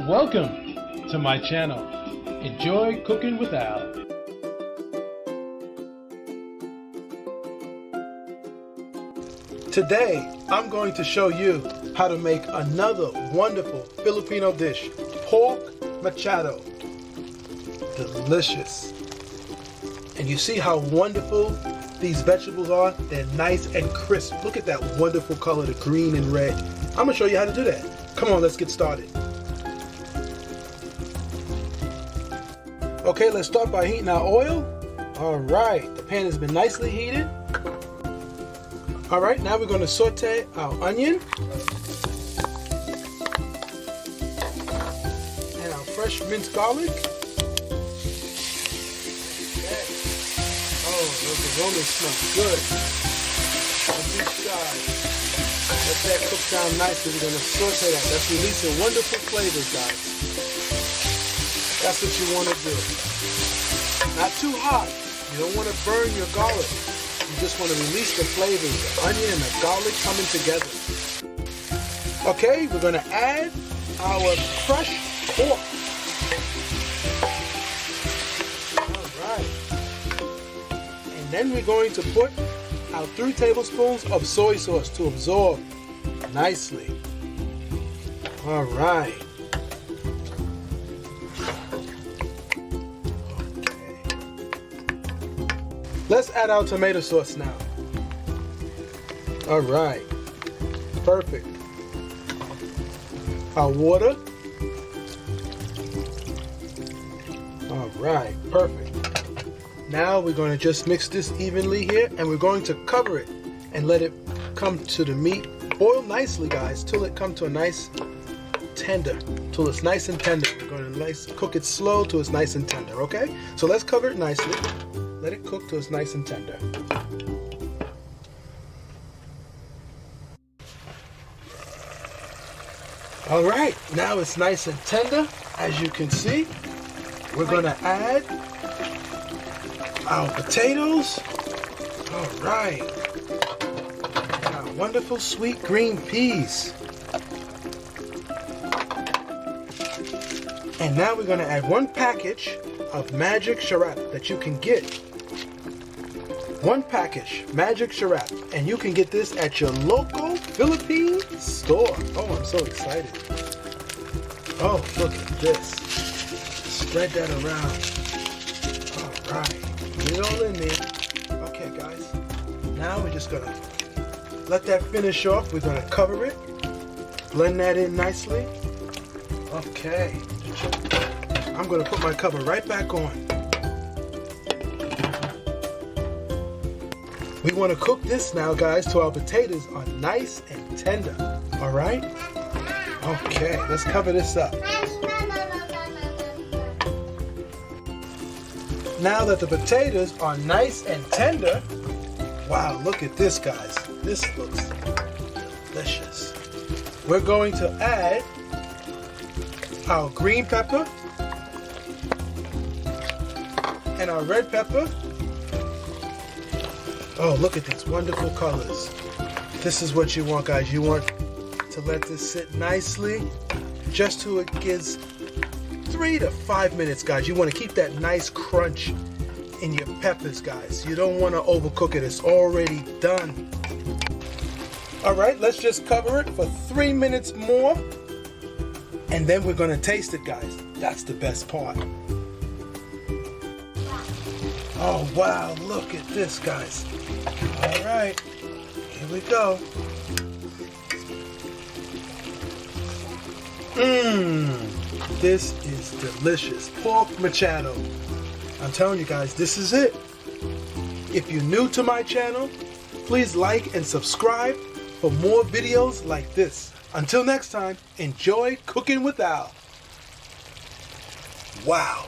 Welcome to my channel. Enjoy cooking with Al. Today, I'm going to show you how to make another wonderful Filipino dish, pork mechado. Delicious. And you see how wonderful these vegetables are? They're nice and crisp. Look at that wonderful color, the green and red. I'm gonna show you how to do that. Come on, let's get started. Okay, let's start by heating our oil. All right, the pan has been nicely heated. All right, now we're going to saute our onion and our fresh minced garlic. Okay. Oh, those aromas smell good. On each side. Let that cook down nicely. We're going to saute that. That's releasing wonderful flavors, guys. That's what you want to do. Not too hot. You don't want to burn your garlic. You just want to release the flavors, the onion and the garlic coming together. Okay, we're going to add our fresh pork. All right. And then we're going to put our 3 tablespoons of soy sauce to absorb nicely. All right. Let's add our tomato sauce now. All right, perfect. Our water. All right, perfect. Now we're going to just mix this evenly here, and we're going to cover it and let it come to the meat. Boil nicely, guys, till it comes to a nice tender, till it's nice and tender. We're going to cook it slow till it's nice and tender, okay? So let's cover it nicely. Let it cook till it's nice and tender. All right, now it's nice and tender. As you can see, we're gonna add our potatoes. All right, and our wonderful sweet green peas. And now we're gonna add 1 package of magic sharap that you can get. 1 package, magic sharap, and you can get this at your local Philippine store. Oh, I'm so excited. Oh, look at this. Spread that around. All right, get it all in there. Okay, guys, now we're just gonna let that finish off. We're gonna cover it, blend that in nicely. Okay, I'm gonna put my cover right back on. We want to cook this now, guys, till our potatoes are nice and tender. All right? Okay, let's cover this up. Now that the potatoes are nice and tender, wow, look at this, guys. This looks delicious. We're going to add our green pepper and our red pepper. Oh, look at these wonderful colors. This is what you want, guys. You want to let this sit nicely just till it gives 3 to 5 minutes, guys. You want to keep that nice crunch in your peppers, guys. You don't want to overcook it. It's already done. All right, let's just cover it for 3 minutes more, and then we're going to taste it, guys. That's the best part. Oh, wow, look at this, guys. All right, here we go. This is delicious. Pork mechado. I'm telling you guys, this is it. If you're new to my channel, please like and subscribe for more videos like this. Until next time, enjoy cooking with Al. Wow.